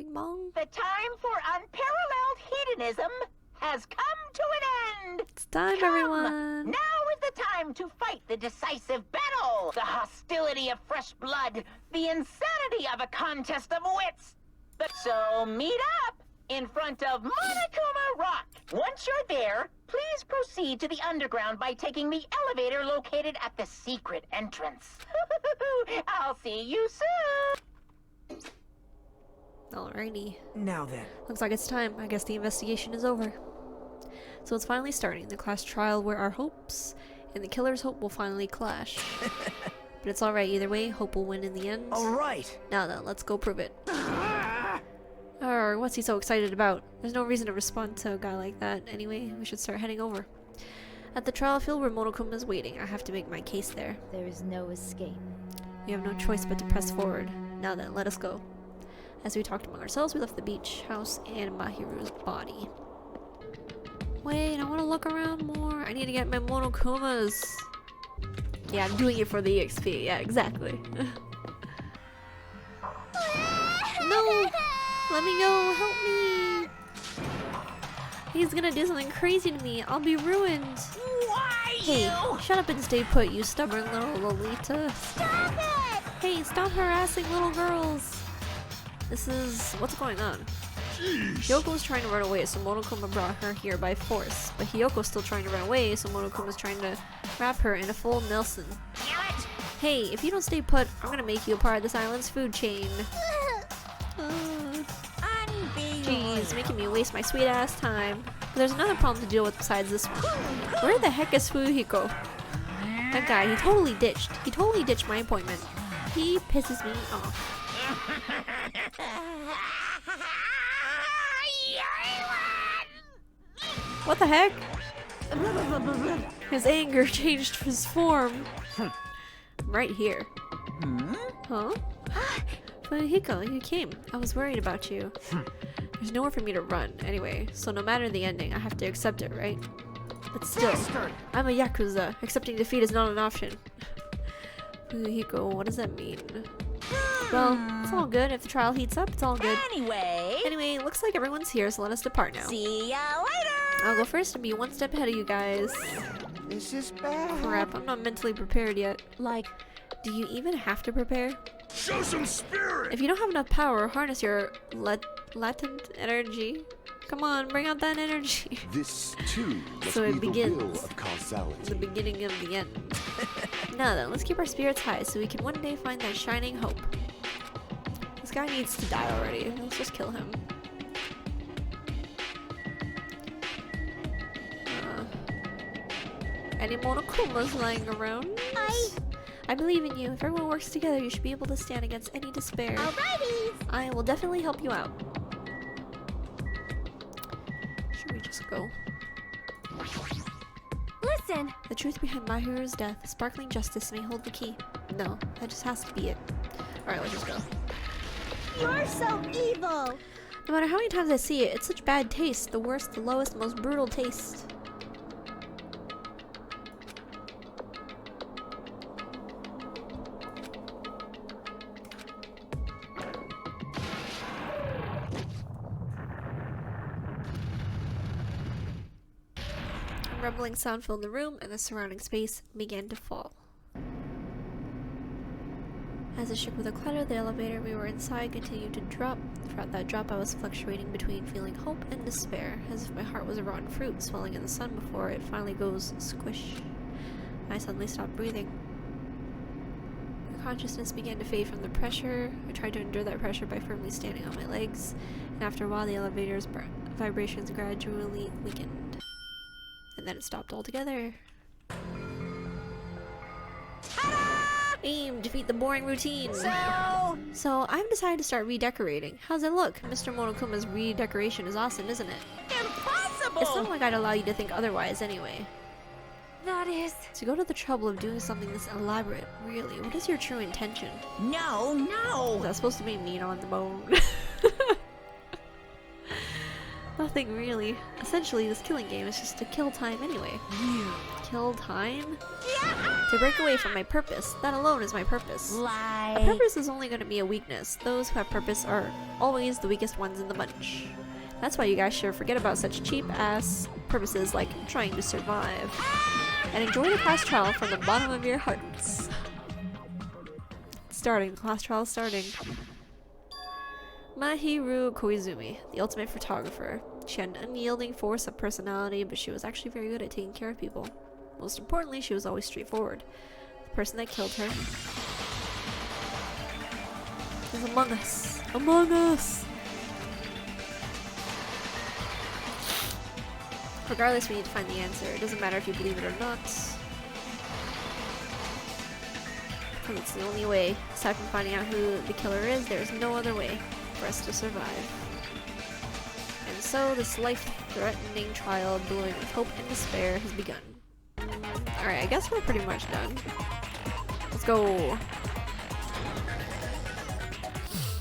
Bing bong. The time for unparalleled hedonism has come to an end. It's time, Come. everyone. Now is the time to fight the decisive battle. The hostility of fresh blood. The insanity of a contest of wits. So meet up in front of Monokuma Rock. Once you're there, please proceed to the underground by taking the elevator located at the secret entrance. I'll see you soon. Alrighty. Now then. Looks like it's time. I guess the investigation is over. So it's finally starting. The class trial where our hopes and the killer's hope will finally clash. But it's alright either way. Hope will win in the end. Alright. Now then, let's go prove it. Or what's he so excited about? There's no reason to respond to a guy like that. Anyway, we should start heading over. At the trial field where Monokuma is waiting, I have to make my case there. There is no escape. We have no choice but to press forward. Now then, let us go. As we talked among ourselves, we left the beach house and Mahiru's body. Wait, I want to look around more. I need to get my Monokumas. Yeah, I'm doing it for the EXP. Yeah, exactly. No! Let me go! Help me! He's gonna do something crazy to me. I'll be ruined. Why Hey, you? shut up and stay put, you stubborn little Lolita. Stop it! Hey, stop harassing little girls. This is... what's going on? Hyoko was trying to run away, so Monokuma brought her here by force. But Hyoko's still trying to run away, so Monokuma's trying to wrap her in a full Nelson. Damn it! Hey, if you don't stay put, I'm gonna make you a part of this island's food chain. Jeez, making me waste my sweet ass time. But there's another problem to deal with besides this one. Where the heck is Fuyuhiko? That guy, he totally ditched my appointment. He pisses me off. What the heck? His anger changed his form. I'm right here. Huh? Fuyuhiko, you came. I was worried about you. There's nowhere for me to run, anyway, so no matter the ending, I have to accept it, right? But still, I'm a Yakuza. Accepting defeat is not an option. Fuyuhiko, what does that mean? Well, it's all good. If the trial heats up, it's all good. Anyway, looks like everyone's here, so let us depart now. See ya later! I'll go first and be one step ahead of you guys. This is bad. Crap, I'm not mentally prepared yet. Like, Do you even have to prepare? Show some spirit! If you don't have enough power, harness your latent energy. Come on, bring out that energy. This, too, must So it be the will begins. of causality. The beginning of the end. Now then, let's keep our spirits high so we can one day find that shining hope. This guy needs to die already. Let's just kill him. Any Monokumas lying around? I believe in you. If everyone works together, you should be able to stand against any despair. alrighty! I will definitely help you out. Should we just go? Listen! The truth behind Mahiru's death, sparkling justice may hold the key. No, that just has to be it. Alright, let's just go. You're so evil! No matter how many times I see it, it's such bad taste. The worst, the lowest, most brutal taste. A rumbling sound filled the room, and the surrounding space began to fall. As it shook with a clatter, the elevator we were inside continued to drop. Throughout that drop, I was fluctuating between feeling hope and despair, as if my heart was a rotten fruit swelling in the sun before it finally goes squish. I suddenly stopped breathing. My consciousness began to fade from the pressure. I tried to endure that pressure by firmly standing on my legs, and after a while, the elevator's vibrations gradually weakened. And then it stopped altogether. Aim! Defeat the boring routine! So, I've decided to start redecorating. How's it look? Mr. Monokuma's redecoration is awesome, isn't it? Impossible! It's not like I'd allow you to think otherwise anyway. That is... To go to the trouble of doing something this elaborate, really, what is your true intention? No, Is no! that supposed to be mean on the bone? Nothing really. Essentially, this killing game is just to kill time anyway. Kill time? To break away from my purpose. That alone is my purpose. Like A purpose is only going to be a weakness. Those who have purpose are always the weakest ones in the bunch. That's why you guys should forget about such cheap-ass purposes like trying to survive. And enjoy the class trial from the bottom of your hearts. Starting. Class trial starting. Mahiru Koizumi, the ultimate photographer. She had an unyielding force of personality, but she was actually very good at taking care of people. Most importantly, she was always straightforward. The person that killed her is among us. Among us! Regardless, we need to find the answer. It doesn't matter if you believe it or not. Because it's the only way. Aside from finding out who the killer is, there is no other way for us to survive. And so, this life-threatening trial, glowing with hope and despair, has begun. Alright, I guess we're pretty much done. Let's go.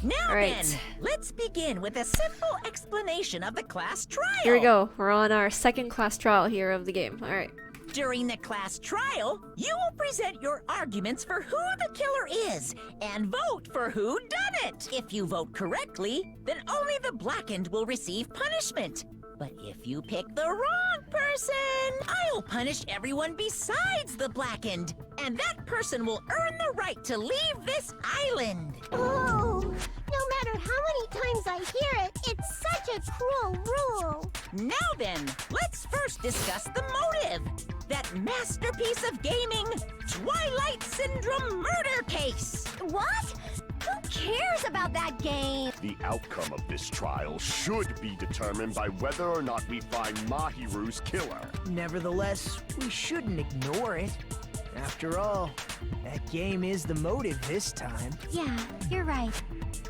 Now Right. then, let's begin with a simple explanation of the class trial. Here we go. We're on our second class trial here of the game. Alright. During the class trial, you will present your arguments for who the killer is and vote for who done it. If you vote correctly, then only the blackened will receive punishment. But if you pick the wrong person, I'll punish everyone besides the blackened, and that person will earn the right to leave this island. Oh, no matter how many times I hear it, it's such a cruel rule. Now then, let's first discuss the motive. That masterpiece of gaming, Twilight Syndrome murder case. What? Who cares about that game? The outcome of this trial should be determined by whether or not we find Mahiru's killer. Nevertheless, we shouldn't ignore it. After all, that game is the motive this time. Yeah, you're right.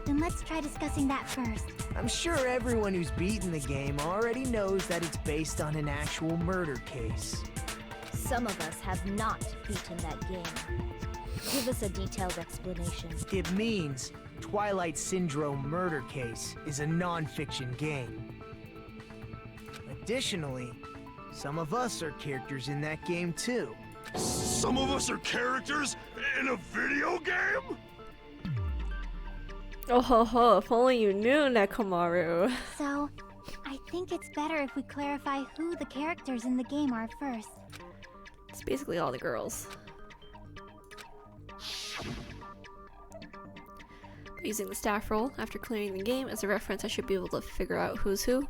Then let's try discussing that first. I'm sure everyone who's beaten the game already knows that it's based on an actual murder case. Some of us have not beaten that game. Give us a detailed explanation. It means Twilight Syndrome Murder Case is a non-fiction game. Additionally, some of us are characters in that game too. Some of us are characters in a video game? Oh ho ho, if only you knew, Nekomaru. So, I think it's better if we clarify who the characters in the game are first. It's basically all the girls. Using the staff roll after clearing the game as a reference, I should be able to figure out who's who.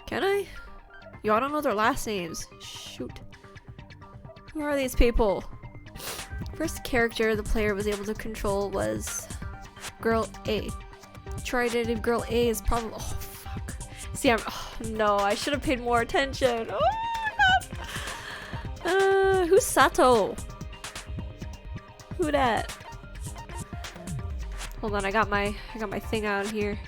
Can I? Yo, I don't know their last names. Shoot. Who are these people? First character the player was able to control was Girl A. Trident Girl A is probably. Oh, fuck. See, no, I should have paid more attention. Oh, no. Who's Sato? Who dat? Hold on, I got my thing out here.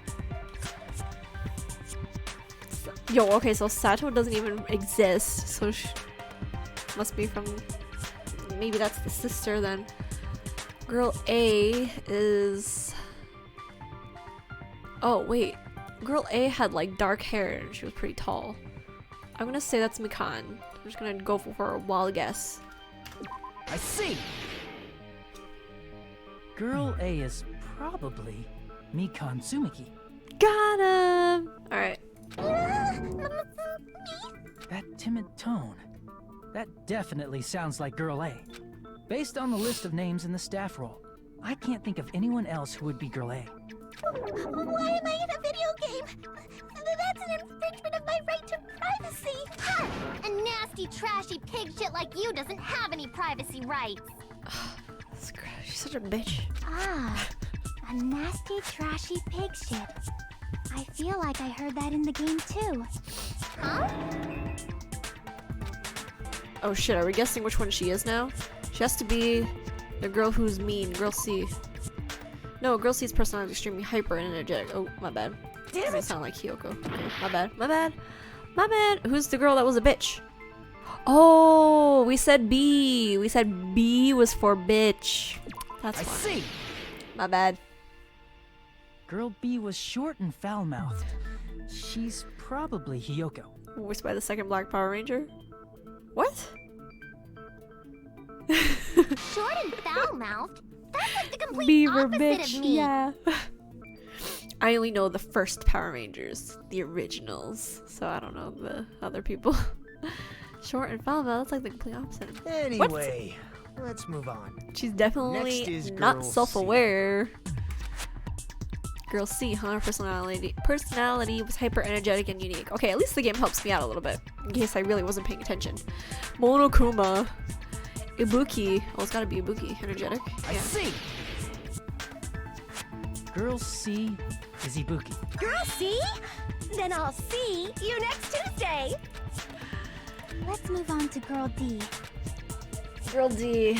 Yo, okay, so Sato doesn't even exist, so must be from, maybe that's the sister then. Girl A is, oh wait, Girl A had like dark hair and she was pretty tall. I'm gonna say that's Mikan. I'm just gonna go for a wild guess. I see! Girl A is probably Mikan Tsumiki. Got him! Alright. That timid tone. That definitely sounds like Girl A. Based on the list of names in the staff roll, I can't think of anyone else who would be Girl A. Why am I in a video game? That's an infringement of my right to privacy. Ha! A nasty, trashy pig shit like you doesn't have any privacy rights. She's such a bitch. Ah, a nasty, trashy pig shit. I feel like I heard that in the game too. Huh? Oh shit, are we guessing which one she is now? She has to be the girl who's mean, Girl C. No, Girl C's personality is extremely hyper and energetic. Oh, my bad. Damn Doesn't it! sound like Kyoko. Okay, my bad, my bad, my bad. Who's the girl that was a bitch? Oh, we said B. We said B was for bitch. That's I why. see! My bad. Girl B was short and foul-mouthed. She's probably Hiyoko. Voiced by the second Black Power Ranger. What? Short and foul-mouthed? That's like the complete Beaver opposite bitch. of me. Yeah. I only know the first Power Rangers, the originals, so I don't know the other people. Short and Falva, that's like the complete opposite. Anyway, let's move on. She's Next definitely is not Girl C. self-aware. Girl C, huh? Personality was hyper energetic and unique. Okay, at least the game helps me out a little bit, in case I really wasn't paying attention. Monokuma. Ibuki. Oh, it's gotta be Ibuki. Energetic. I Yeah. see. Girl C is Ibuki. Girl C? Then I'll see you next Tuesday. Let's move on to Girl D. Girl D.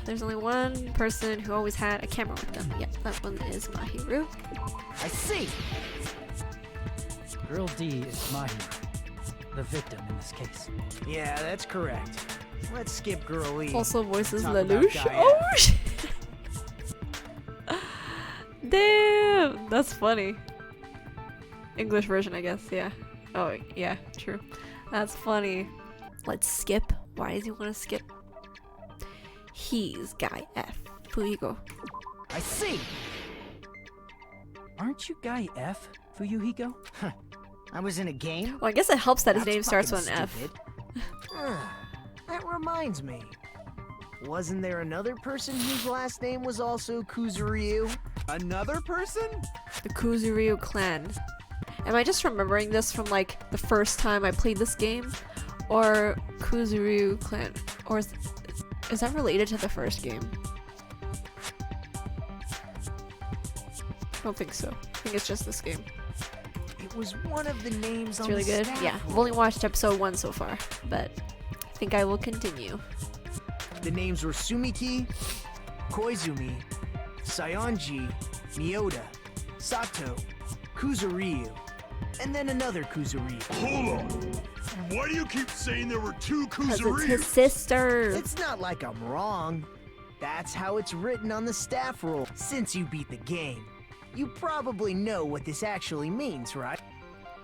There's only one person who always had a camera with them. Yep, that one is Mahiru. I see. Girl D is Mahiru, the victim in this case. Yeah, that's correct. Let's skip Girl E. Also voices Talk about Lelouch. Gaia. Oh shit! Damn, that's funny. English version, I guess. Yeah. Oh yeah, true. That's funny. Let's skip. Why does he want to skip? He's Guy F. Fuyuhiko. I see. Aren't you Guy F, Fuyuhiko? I was in a game. Well, I guess it helps that his That's name starts fucking with an F. stupid. That reminds me. Wasn't there another person whose last name was also Kuzuryu? Another person? The Kuzuryu clan. Am I just remembering this from like the first time I played this game? Or Kuzuryu clan? Or is that related to the first game? I don't think so. I think it's just this game. It was one of the names It's on really the good. staff Yeah, I've roll. only watched episode 1 so far, but I think I will continue. The names were Sumiki, Koizumi, Sayonji, Miyoda, Sato, Kuzuryu, and then another Kuzuryu. Hold on. Why do you keep saying there were two Because it's Kuzuryu? his sister. It's not like I'm wrong. That's how it's written on the staff roll. Since you beat the game, you probably know what this actually means, right?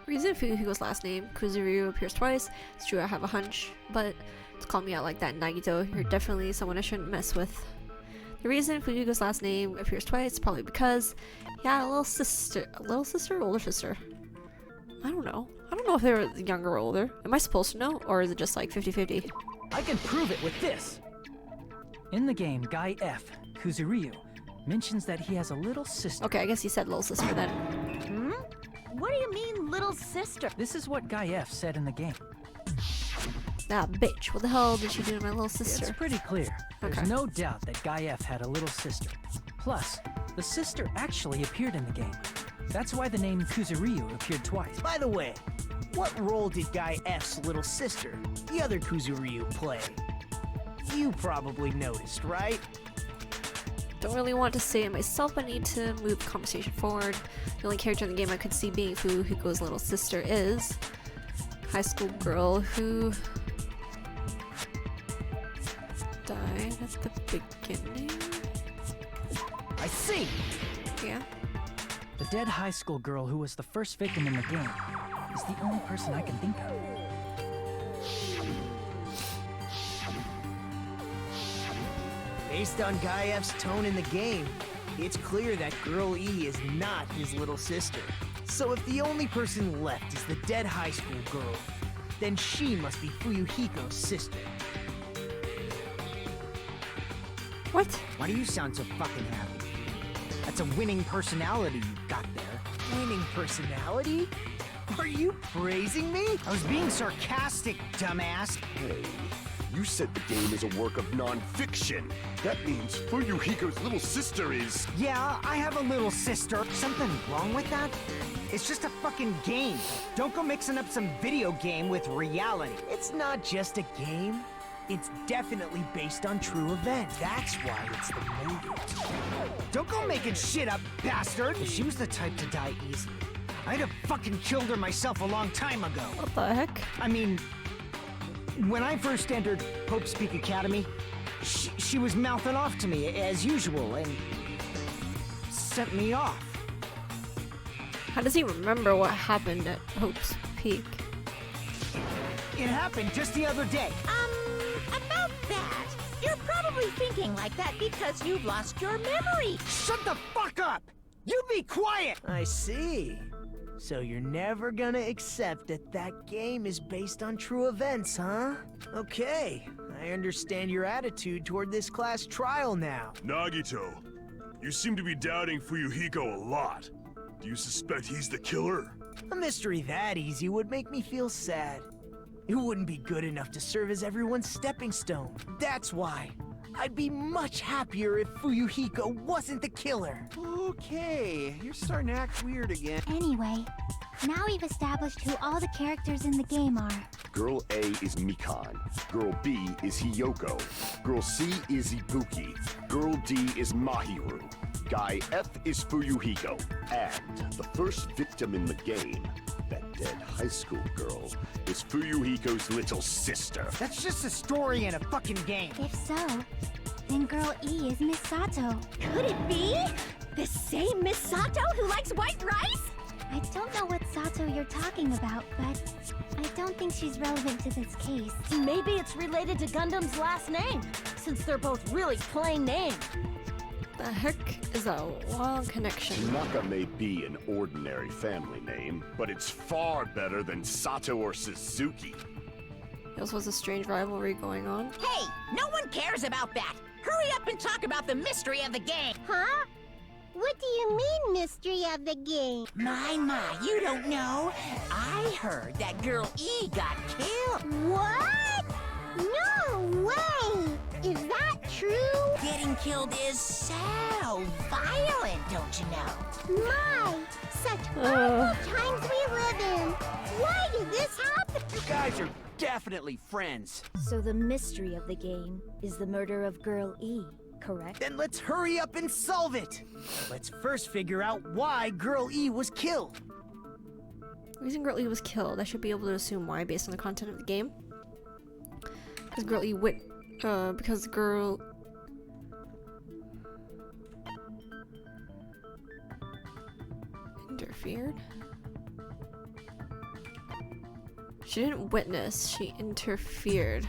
Reason Fuyuhiko's last name, Kuzuryu, appears twice. It's true, I have a hunch, but to call me out like that, Nagito, you're definitely someone I shouldn't mess with. The reason Fuyuhiko's last name appears twice is probably because he had a little sister. A little sister or older sister? I don't know. I don't know if they were younger or older. Am I supposed to know? Or is it just like 50-50? I can prove it with this. In the game, Guy F, Kuzuryu, mentions that he has a little sister. Okay, I guess he said little sister then. What do you mean, little sister? This is what Guy F said in the game. Ah, bitch. What the hell did she do to my little It's sister? pretty clear. There's Okay. no doubt that Guy F had a little sister. Plus, the sister actually appeared in the game. That's why the name Kuzuryu appeared twice. By the way, what role did Guy F's little sister, the other Kuzuryu, play? You probably noticed, right? Don't really want to say it myself, but I need to move the conversation forward. The only character in the game I could see being Fuyuhiko's little sister is high school girl who died at the beginning. I see. Yeah. The dead high school girl who was the first victim in the game is the only person I can think of. Based on Guy F's tone in the game, it's clear that Girl E is not his little sister. So if the only person left is the dead high school girl, then she must be Fuyuhiko's sister. What? Why do you sound so fucking happy? That's a winning personality you got there. Winning personality? Are you praising me? I was being sarcastic, dumbass. Hey, you said the game is a work of non-fiction. That means Fuyuhiko's little sister is... Yeah, I have a little sister. Something wrong with that? It's just a fucking game. Don't go mixing up some video game with reality. It's not just a game. It's definitely based on true events. That's why it's the movie. Don't go making shit up, bastard! If she was the type to die easily, I'd have fucking killed her myself a long time ago. What the heck? I mean, when I first entered Hope's Peak Academy, she was mouthing off to me as usual and sent me off. How does he remember what happened at Hope's Peak? It happened just the other day. About that. You're probably only thinking like that because you've lost your memory. Shut the fuck up! You be quiet! I see. So you're never gonna accept that that game is based on true events, huh? Okay, I understand your attitude toward this class trial now. Nagito, you seem to be doubting Fuyuhiko a lot. Do you suspect he's the killer? A mystery that easy would make me feel sad. It wouldn't be good enough to serve as everyone's stepping stone. That's why. I'd be much happier if Fuyuhiko wasn't the killer. Okay, you're starting to act weird again. Anyway, now we've established who all the characters in the game are. Girl A is Mikan. Girl B is Hiyoko. Girl C is Ibuki. Girl D is Mahiru. Guy F is Fuyuhiko. And the first victim in the game, that dead high school girl, is Fuyuhiko's little sister. That's just a story in a fucking game. If so, then Girl E is Miss Sato. Could it be? The same Miss Sato who likes white rice? I don't know what Sato you're talking about, but I don't think she's relevant to this case. Maybe it's related to Gundam's last name, since they're both really plain names. The heck is a wild connection? Naka may be an ordinary family name, but it's far better than Sato or Suzuki. There also was a strange rivalry going on. Hey, no one cares about that. Hurry up and talk about the mystery of the game. Huh? What do you mean, mystery of the game? My, you don't know. I heard that Girl E got killed. What? No way! Is that true? Getting killed is so violent, don't you know? My, such awful times we live in. Why did this happen? You guys are definitely friends. So the mystery of the game is the murder of Girl E, correct? Then let's hurry up and solve it. Let's first figure out why Girl E was killed. The reason Girl E was killed, I should be able to assume why based on the content of the game. Because Girl E because Girl... interfered? She didn't witness, she interfered.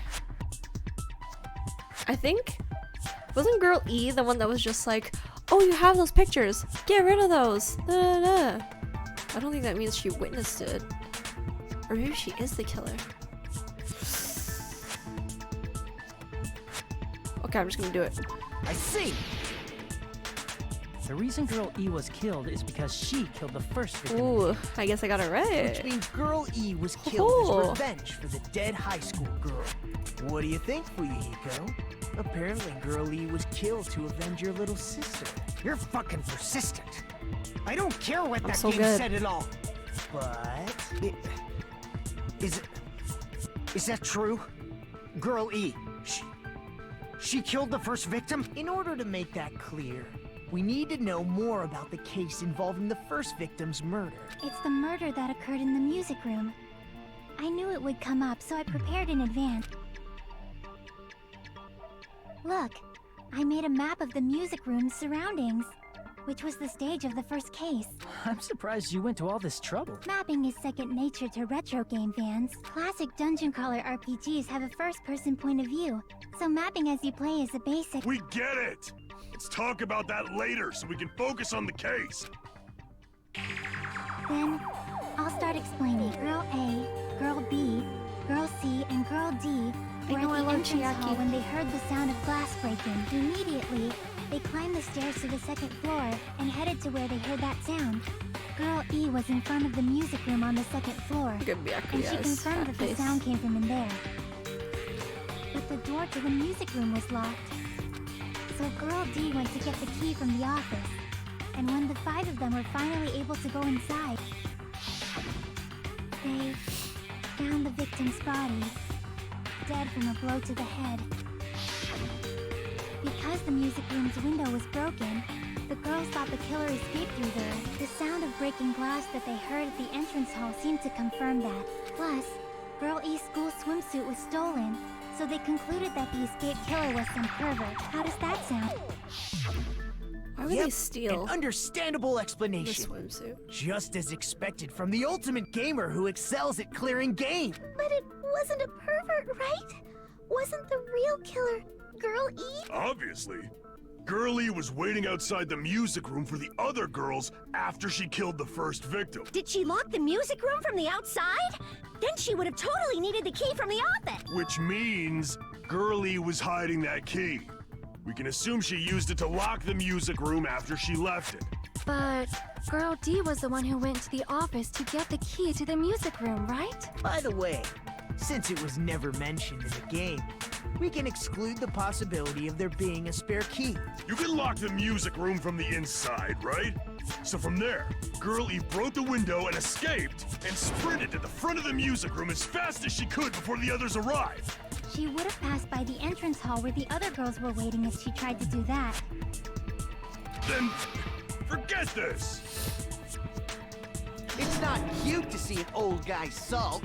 I think... Wasn't Girl E the one that was just like, oh, you have those pictures, get rid of those, da, da, da. I don't think that means she witnessed it. Or maybe she is the killer. Okay, I'm just gonna do it. I see. The reason Girl E was killed is because she killed the first victim. Ooh, I guess I got it right. Which means Girl E was killed as revenge for the dead high school girl. What do you think, Fuyuhiko? Apparently Girl E was killed to avenge your little sister. You're fucking persistent. I don't care what that so game good. said at all. But... Is that true? Girl E, she killed the first victim? In order to make that clear, we need to know more about the case involving the first victim's murder. It's the murder that occurred in the music room. I knew it would come up, so I prepared in advance. Look, I made a map of the music room's surroundings, which was the stage of the first case. I'm surprised you went to all this trouble. Mapping is second nature to retro game fans. Classic dungeon crawler RPGs have a first-person point of view, so mapping as you play is a basic. We get it! Let's talk about that later so we can focus on the case. Then, I'll start explaining. Girl A, Girl B, Girl C, and Girl D were know I at the love entrance hall Chiaki. when they heard the sound of glass breaking. Immediately, they climbed the stairs to the second floor and headed to where they heard that sound. Girl E was in front of the music room on the second floor, Good Miyako, and she yes. confirmed that the Face. sound came from in there. But the door to the music room was locked. So Girl D went to get the key from the office, and when the five of them were finally able to go inside, they found the victim's body, dead from a blow to the head. Because the music room's window was broken, the girls thought the killer escaped through there. The sound of breaking glass that they heard at the entrance hall seemed to confirm that. Plus, Girl E's school swimsuit was stolen, so they concluded that the escaped killer was some pervert. How does that sound? Why would they steal An understandable the explanation. swimsuit? Just as expected from the ultimate gamer who excels at clearing game. But it wasn't a pervert, right? Wasn't the real killer Girl E? Obviously. Girlie was waiting outside the music room for the other girls after she killed the first victim. Did she lock the music room from the outside? Then she would have totally needed the key from the office. Which means Girlie was hiding that key. We can assume she used it to lock the music room after she left it. But Girl D was the one who went to the office to get the key to the music room, right? By the way, since it was never mentioned in the game, we can exclude the possibility of there being a spare key. You can lock the music room from the inside, right? So from there, Girlie broke the window and escaped, and sprinted to the front of the music room as fast as she could before the others arrived. She would have passed by the entrance hall where the other girls were waiting if she tried to do that. Then, forget this! It's not cute to see an old guy sulk.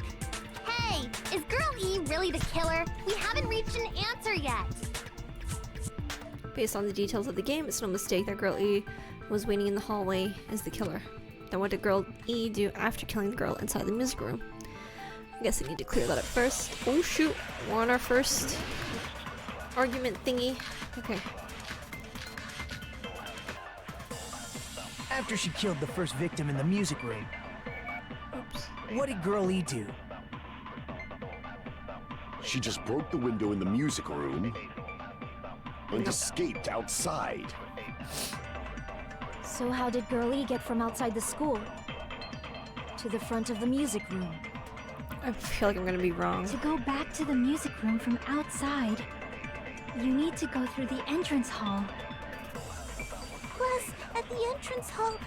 Hey, is Girl E really the killer? We haven't reached an answer yet. Based on the details of the game, it's no mistake that Girl E was waiting in the hallway as the killer. Then what did Girl E do after killing the girl inside the music room? I guess I need to clear that up first. Oh shoot, we're on our first argument thingy. Okay. After she killed the first victim in the music room, what did Girl E do? She just broke the window in the music room and escaped outside. So how did Girl E get from outside the school to the front of the music room? I feel like I'm gonna be wrong. To go back to the music room from outside, you need to go through the entrance hall. Plus, at the entrance hall,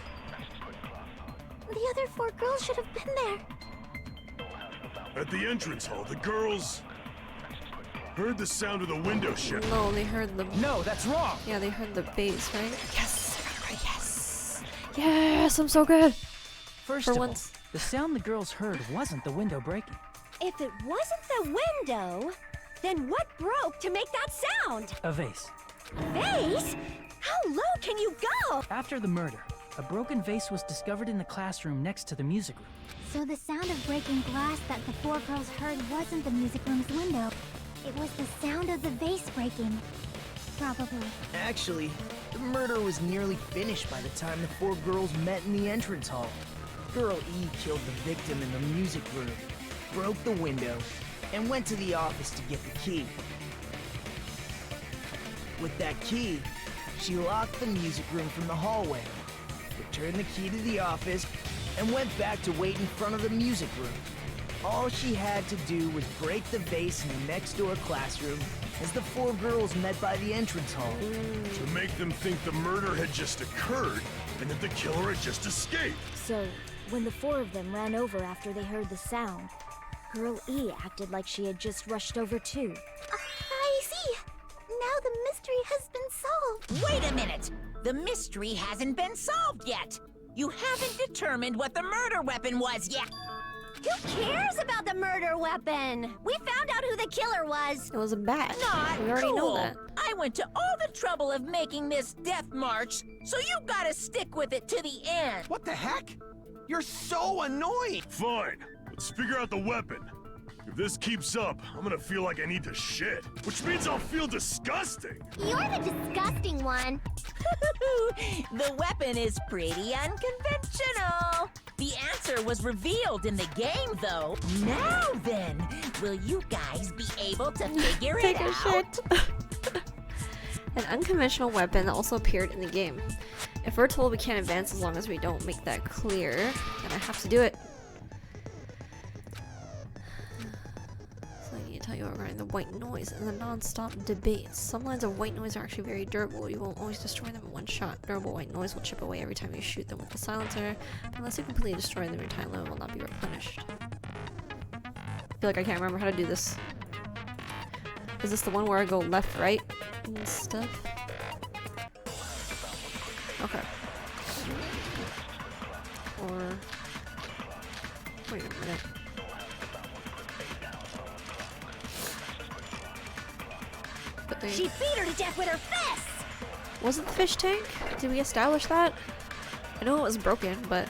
the other 4 girls should have been there. At the entrance hall, the girls heard the sound of the window shift. No, they heard the... No, that's wrong! Yeah, they heard the bass, right? Yes! I got it right, yes! Yes! I'm so good! First For of once. all, the sound the girls heard wasn't the window breaking. If it wasn't the window, then what broke to make that sound? A vase. Vase? How low can you go? After the murder, a broken vase was discovered in the classroom next to the music room. So the sound of breaking glass that the 4 girls heard wasn't the music room's window. It was the sound of the vase breaking. Probably. Actually, the murder was nearly finished by the time the 4 girls met in the entrance hall. Girl E killed the victim in the music room, broke the window, and went to the office to get the key. With that key, she locked the music room from the hallway, returned the key to the office, and went back to wait in front of the music room. All she had to do was break the vase in the next door classroom as the 4 girls met by the entrance hall. To make them think the murder had just occurred and that the killer had just escaped. So, when the 4 of them ran over after they heard the sound, Girl E acted like she had just rushed over too. I see. Now the mystery has been solved. Wait a minute! The mystery hasn't been solved yet! You haven't determined what the murder weapon was yet! Who cares about the murder weapon? We found out who the killer was. It was a bat. Not We already cool. know that. I went to all the trouble of making this death march, so you gotta stick with it to the end. What the heck? You're so annoying! Fine, let's figure out the weapon. If this keeps up, I'm gonna feel like I need to shit, which means I'll feel disgusting. You're the disgusting one. The weapon is pretty unconventional. The answer was revealed in the game, though. Now then, will you guys be able to figure it Take a out? shit. An unconventional weapon that also appeared in the game. If we're told we can't advance as long as we don't make that clear, then I have to do it. So I need to tell you regarding the white noise and the non-stop debates. Some lines of white noise are actually very durable. You won't always destroy them in one shot. Durable white noise will chip away every time you shoot them with the silencer, but unless you completely destroy them, your time limit will not be replenished. I feel like I can't remember how to do this. Is this the one where I go left, right, and stuff? Okay. Or... wait a minute. But they... She beat her to death with her fists! Was it the fish tank? Did we establish that? I know it was broken, but...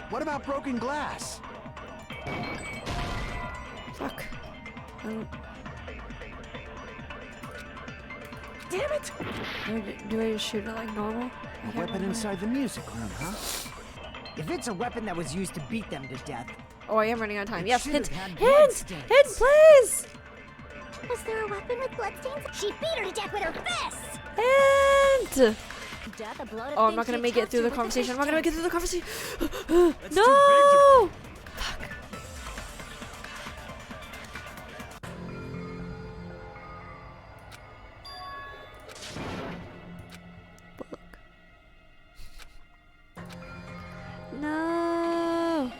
What about broken glass? fuck. damn it! Do I just shoot it like normal? I A can't weapon remember. inside the music room, huh? If it's a weapon that was used to beat them to death, Oh, I am running out of time. It Yes, should hint, have had hint, bloodstains. hint, please! Was there a weapon with bloodstains? She beat her to death with her fists! Hint! Death, a blood of Oh, I'm things not gonna she make it choked through her the with conversation. I'm fish not gonna make it tank. through the conversation. That's No! No.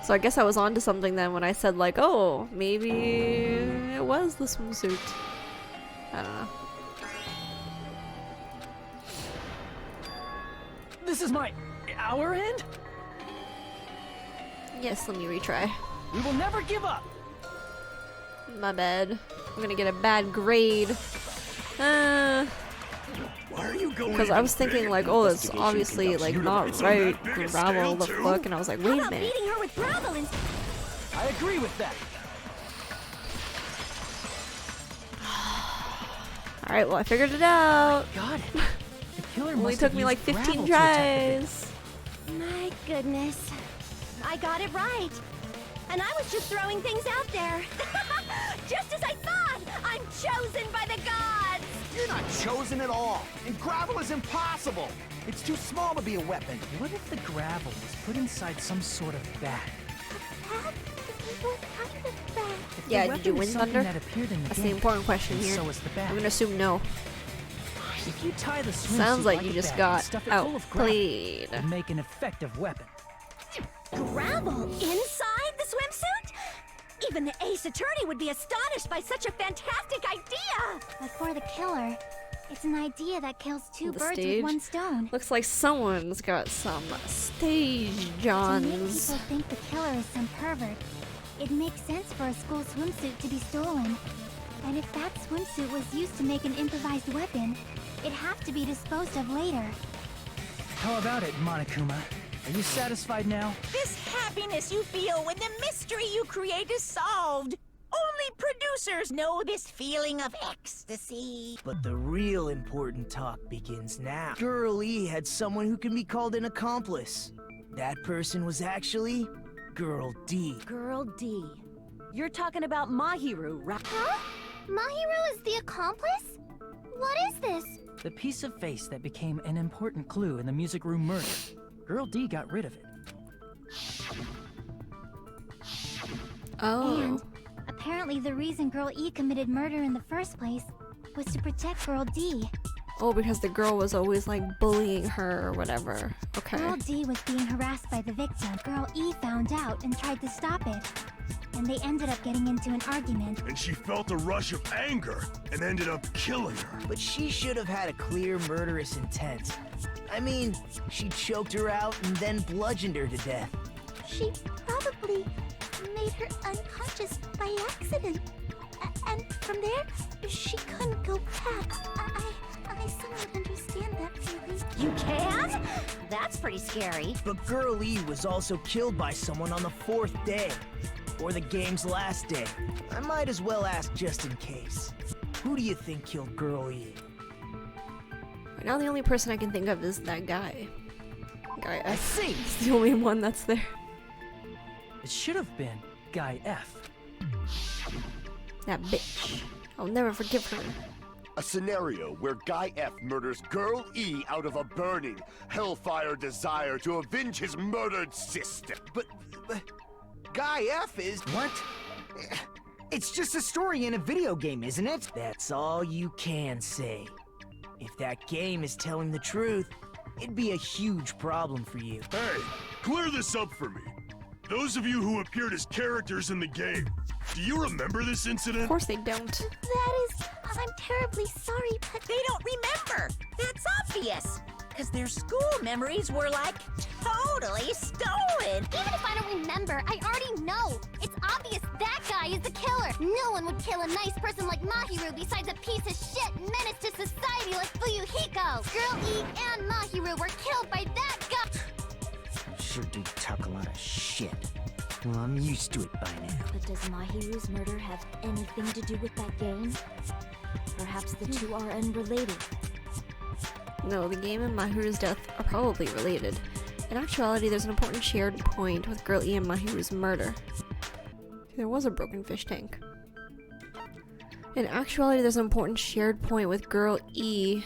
So I guess I was onto something then when I said like, oh, maybe it was the swimsuit. I don't know. This is our end? Yes, let me retry. We will never give up. My bad. I'm gonna get a bad grade. Why are you going? Because I was thinking like, oh, it's obviously like not It's on that right. big Gravel, the scale, too? fuck, and I was like, How wait a about minute. beating her with gravel and... I agree with that. All right, well I figured it out. Got it. The killer Only must took have me like used 15 gravel to attack the tries. My goodness. I got it right. And I was just throwing things out there. Just as I thought! I'm chosen by the gods! You're not chosen at all. And gravel is impossible. It's too small to be a weapon. What if the gravel was put inside some sort of bag? What kind of bag? If Yeah, the did you weapon win is something Thunder? that appeared in the That's game, the important question then here. so is the bag. I'm gonna assume no. If you tie the swimsuit Sounds like you a just bag got and stuff it full of gravel, outplayed. it'd make an effective weapon. Gravel inside the swimsuit? Even the ace attorney would be astonished by such a fantastic idea! But for the killer, it's an idea that kills two The birds stage? with one stone. Looks like someone's got some stage To make johns. people think the killer is some pervert, it makes sense for a school swimsuit to be stolen. And if that swimsuit was used to make an improvised weapon, it'd have to be disposed of later. How about it, Monokuma? Are you satisfied now? This happiness you feel when the mystery you create is solved. Only producers know this feeling of ecstasy. but the real important talk begins now. Girl E had someone who can be called an accomplice. That person was actually Girl D. Girl D. You're talking about Mahiru, right? Huh? Mahiru is the accomplice? What is this? The piece of face that became an important clue in the music room murder. Girl D got rid of it. Oh. And apparently the reason Girl E committed murder in the first place was to protect Girl D. Oh, because the girl was always like bullying her or whatever. Okay. Girl D was being harassed by the victim. Girl E found out and tried to stop it. And they ended up getting into an argument. And she felt a rush of anger and ended up killing her. But she should have had a clear murderous intent. I mean, she choked her out and then bludgeoned her to death. She probably made her unconscious by accident. And from there, she couldn't go back. I somewhat understand that feeling. You can? That's pretty scary. But Girl E was also killed by someone on the 4th day. Or the game's last day. I might as well ask just in case. Who do you think killed Girl E? Right now the only person I can think of is that guy. Guy I F. see! He's the only one that's there. It should have been Guy F. That bitch. I'll never forgive her. A scenario where Guy F murders Girl E out of a burning, hellfire desire to avenge his murdered sister. But Guy F is... What? It's just a story in a video game, isn't it? That's all you can say. If that game is telling the truth, it'd be a huge problem for you. Hey, clear this up for me. Those of you who appeared as characters in the game, do you remember this Of incident? course they don't. That is... I'm terribly sorry, but... They don't remember. That's obvious. Because their school memories were like totally stolen. Even if I don't remember, I already know. It's obvious that guy is the killer. No one would kill a nice person like Mahiru besides a piece of shit menace to society like Fuyuhiko. Girl E and Mahiru were killed by that guy. Sure do talk a lot of shit. Well, I'm used to it by now. But does Mahiru's murder have anything to do with that game? Perhaps the two are unrelated. No, the game and Mahiru's death are probably related. In actuality, there's an important shared point with Girl E and Mahiru's murder. There was a broken fish tank. In actuality, there's an important shared point with Girl E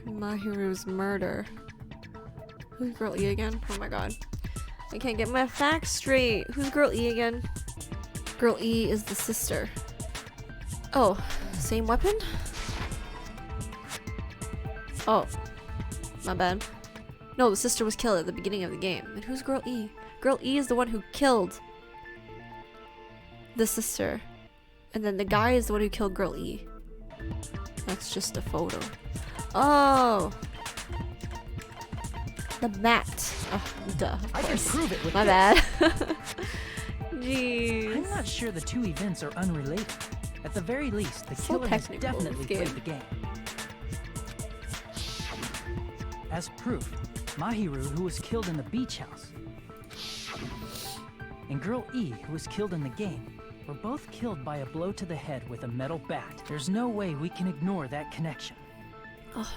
and Mahiru's murder. Who's Girl E again? Oh my god. I can't get my facts straight. Who's Girl E again? Girl E is the sister. Oh, same weapon? Oh, my bad. No, the sister was killed at the beginning of the game. And who's Girl E? Girl E is the one who killed the sister. And then the guy is the one who killed Girl E. That's just a photo. Oh! The mat. Oh, duh. I can prove it with my this. bad. Jeez. I'm not sure the two events are unrelated. At the very least, the So killer has technical, definitely this game. played the game. As proof, Mahiru, who was killed in the beach house, and Girl E, who was killed in the game, were both killed by a blow to the head with a metal bat. There's no way we can ignore that connection. Oh,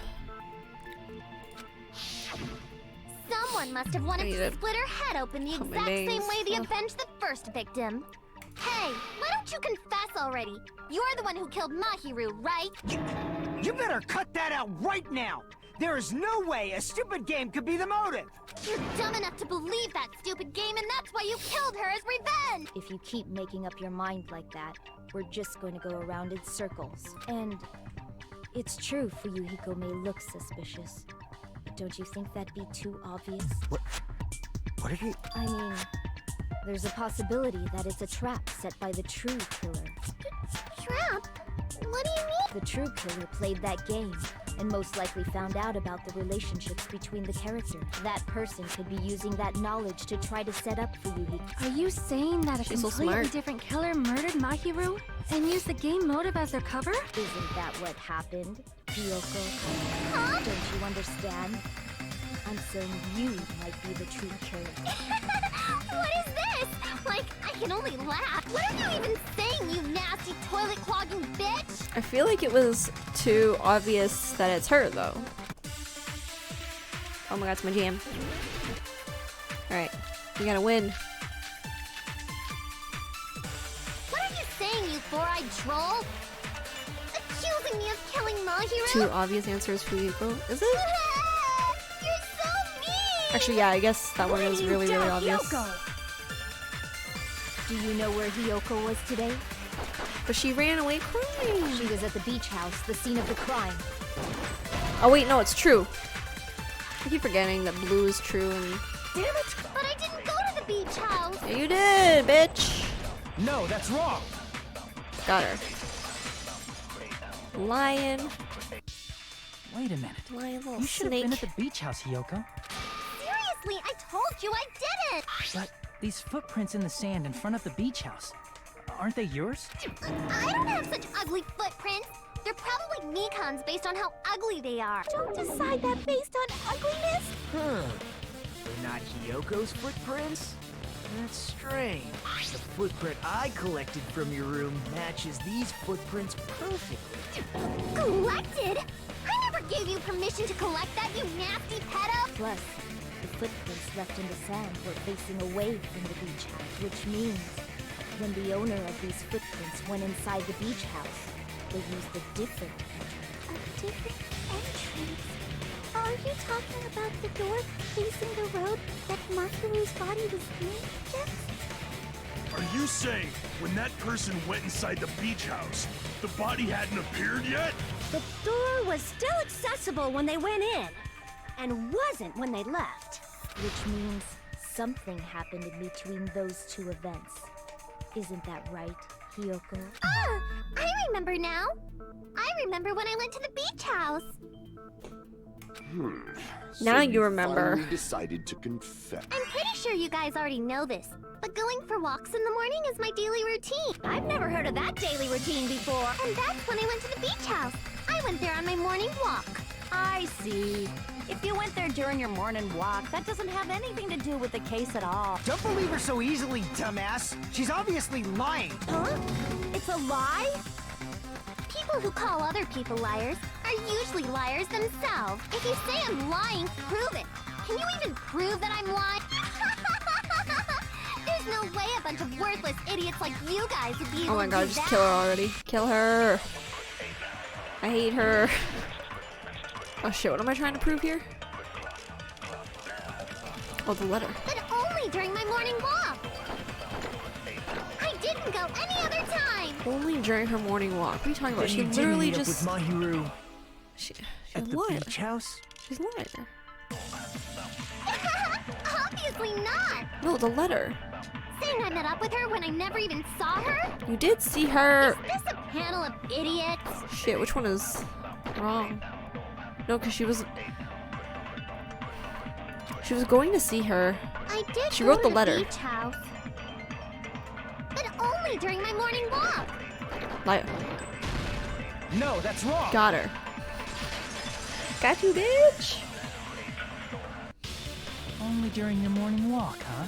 Someone must have wanted I need to to split her head open the put my exact same names. way they Ugh. avenged the first victim. Hey, why don't you confess already? You're the one who killed Mahiru, right? You better cut that out right now! There is no way a stupid game could be the motive! You're dumb enough to believe that stupid game, and that's why you killed her as revenge! If you keep making up your mind like that, we're just going to go around in circles. And it's true Fuyuhiko may look suspicious. But don't you think that'd be too obvious? What did he... I mean, there's a possibility that it's a trap set by the true killer. Trap? What do you mean? The true killer played that game, and most likely found out about the relationships between the characters. That person could be using that knowledge to try to set up Fuyuhiko. Are you saying that a She's so completely smart. different killer murdered Mahiru and used the game motive as their cover? Isn't that what happened, Kyoko? Huh? Don't you understand? I'm saying you might be the true killer. What is this? Like, I can only laugh. What are you even saying, you nasty toilet-clogging bitch? I feel like it was too obvious that it's her, though. Oh my god, it's my jam. Alright, we gotta win. What are you saying, you four-eyed troll? Accusing me of killing Mahiru? Too obvious answer is Fuyuhiko, is it? You're so mean! Actually, yeah, I guess that one was really, really obvious. Do you know where Hiyoko was today? But she ran away crying. She was at the beach house, the scene of the crime. Oh wait, no, it's true. I keep forgetting that blue is true and... Damn it! But I didn't go to the beach house! Yeah, you did, bitch! No, that's wrong! Got her. Lion. Wait a minute. Lion, little You should have snake. been at the beach house, Hiyoko. Seriously, I told you I didn't! But these footprints in the sand in front of the beach house, aren't they yours? I don't have such ugly footprints! They're probably Mikan's based on how ugly they are. Don't decide that based on ugliness! Huh. They're not Hiyoko's footprints? That's strange. The footprint I collected from your room matches these footprints perfectly. Collected? I never gave you permission to collect that, you nasty pedo! Plus, the footprints left in the sand were facing away from the beach house, which means when the owner of these footprints went inside the beach house, they used a different entrance. A different entrance? Are you talking about the door facing the road that Mahiru's body was in? Are you saying when that person went inside the beach house, the body hadn't appeared yet? The door was still accessible when they went in, and wasn't when they left. Which means something happened in between those two events. Isn't that right, Hiyoko? Ah! I remember now! I remember when I went to the beach house! Now So you remember. finally decided to confess. I'm pretty sure you guys already know this, but going for walks in the morning is my daily routine. I've never heard of that daily routine before. And that's when I went to the beach house. I went there on my morning walk. I see. If you went there during your morning walk, that doesn't have anything to do with the case at all. Don't believe her so easily, dumbass! She's obviously lying! Huh? It's a lie? People who call other people liars are usually liars themselves. If you say I'm lying, prove it. Can you even prove that I'm lying? There's no way a bunch of worthless idiots like you guys would be able Oh my to god, do just that. kill her already. Kill her. I hate her. Oh shit, what am I trying to prove here? Oh, the letter. But only during my morning walk. I didn't go any other time. Only during her morning walk. What are you talking about? Then She you didn't literally meet up just... with Mahiru She's at the lying. beach house? She's lying. Obviously not. No, the letter. Saying I met up with her when I never even saw her? You did see her. Is this a panel of idiots? Shit, which one is wrong? No, because she was going to see her. I did She go wrote to the letter. beach house. But only during my morning walk. Liar. No, that's wrong. Got her. Got you, bitch. Only during your morning walk, huh?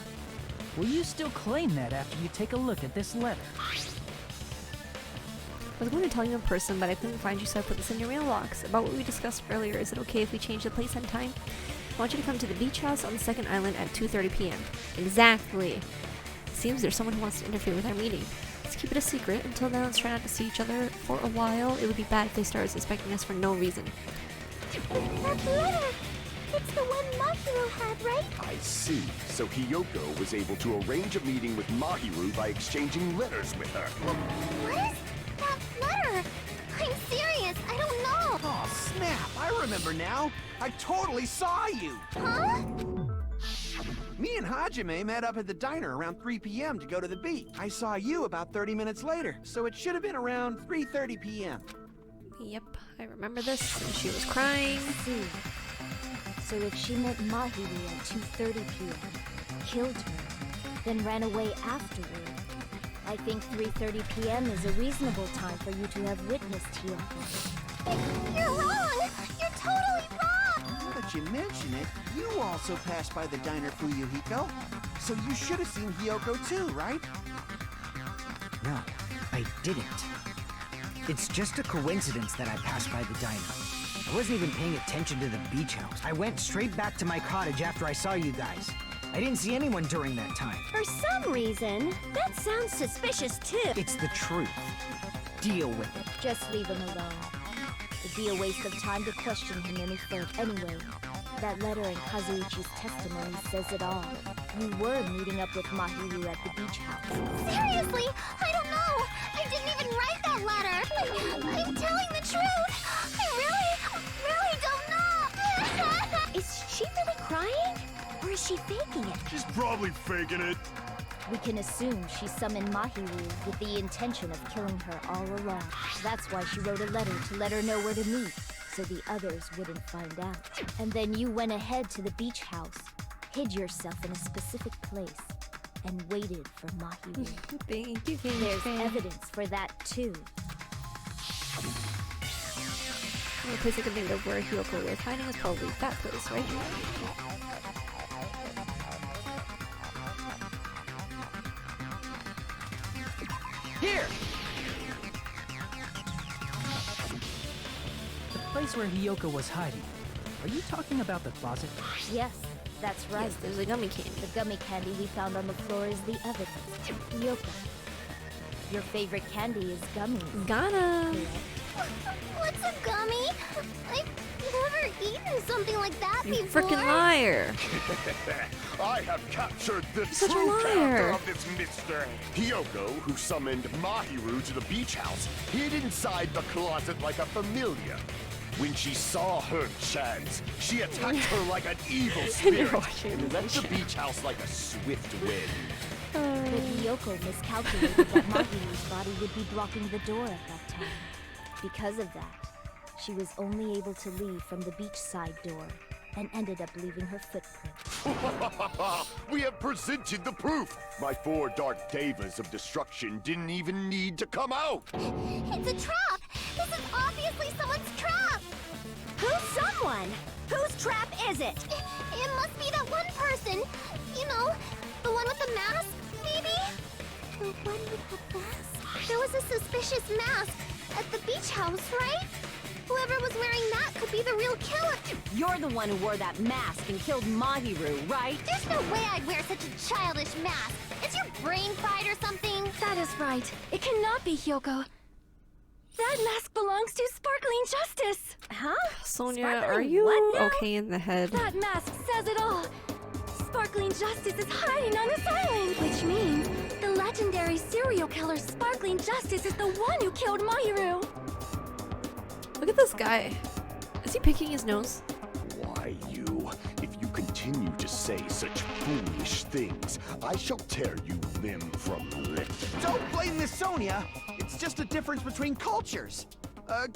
Will you still claim that after you take a look at this letter? I was going to tell you in person, but I couldn't find you, so I put this in your mailbox. About what we discussed earlier, is it okay if we change the place and time? I want you to come to the beach house on the second island at 2:30 p.m. Exactly. Seems there's someone who wants to interfere with our meeting. Let's keep it a secret. Until then, let's try not to see each other for a while. It would be bad if they started suspecting us for no reason. That letter! It's the one Mahiro had, right? I see. So Hiyoko was able to arrange a meeting with Mahiru by exchanging letters with her. What is that letter? I'm serious. I don't know. Oh, snap. I remember now. I totally saw you. Huh? Me and Hajime met up at the diner around 3 p.m. to go to the beach. I saw you about 30 minutes later, so it should have been around 3:30 p.m. Yep, I remember this. And she was crying. See. So if she met Mahiru at 2:30 p.m., killed her, then ran away afterward, I think 3:30 p.m. is a reasonable time for you to have witnessed Hiyoko. You're wrong. You're totally wrong. Now that you mention it, you also passed by the diner, Fuyuhiko. So you should have seen Hiyoko too, right? No, I didn't. It's just a coincidence that I passed by the diner. I wasn't even paying attention to the beach house. I went straight back to my cottage after I saw you guys. I didn't see anyone during that time. For some reason, that sounds suspicious too. It's the truth. Deal with it. Just leave him alone. It'd be a waste of time to question him any further. Anyway, that letter in Kazuichi's testimony says it all. You were meeting up with Mahiru at the beach house. Seriously, I don't know. I didn't even write that letter. I'm telling the truth. I really don't know. Is she really crying? Or is she faking it? She's probably faking it. We can assume she summoned Mahiru with the intention of killing her all along. That's why she wrote a letter to let her know where to meet, so the others wouldn't find out. And then you went ahead to the beach house, hid yourself in a specific place, and waited for Mahiru. Thank you, There's evidence for that too. The only place I can think of where Hiyoko was hiding is probably that place, right? Here! The place where Hiyoko was hiding. Are you talking about the closet? Yes, that's right. Yes, there's a gummy candy. The gummy candy we found on the floor is the evidence. Hiyoko, your favorite candy is gummies. Ghana! What's a gummy? I've never eaten something like that You before. frickin' liar! I have captured the such a true liar. character of this mystery. Hiyoko, who summoned Mahiru to the beach house, hid inside the closet like a familiar. When she saw her chance, she attacked her like an evil spirit and left the beach house like a swift wind. But Hiyoko miscalculated that Mahiru's body would be blocking the door at that time. Because of that, she was only able to leave from the beachside door and ended up leaving her footprint. We have presented the proof! My 4 dark devas of destruction didn't even need to come out! It's a trap! This is obviously someone's trap! Who's someone? Whose trap is it? It must be that one person. You know, the one with the mask, maybe? The one with the mask? There was a suspicious mask. at the beach house, right? Whoever was wearing that could be the real killer. You're the one who wore that mask and killed Mahiru, right? There's no way I'd wear such a childish mask. Is your brain fried or something? That is right. It cannot be Hyoko. That mask belongs to Sparkling Justice. Huh? Sonia, Sparkling are you what now? okay in the head? That mask says it all. Sparkling Justice is hiding on this island, which means the legendary serial killer Sparkling Justice is the one who killed Mahiru. Look at this guy. Is he picking his nose? Why you? If you continue to say such foolish things, I shall tear you limb from limb. Don't blame Miss Sonia. It's just a difference between cultures.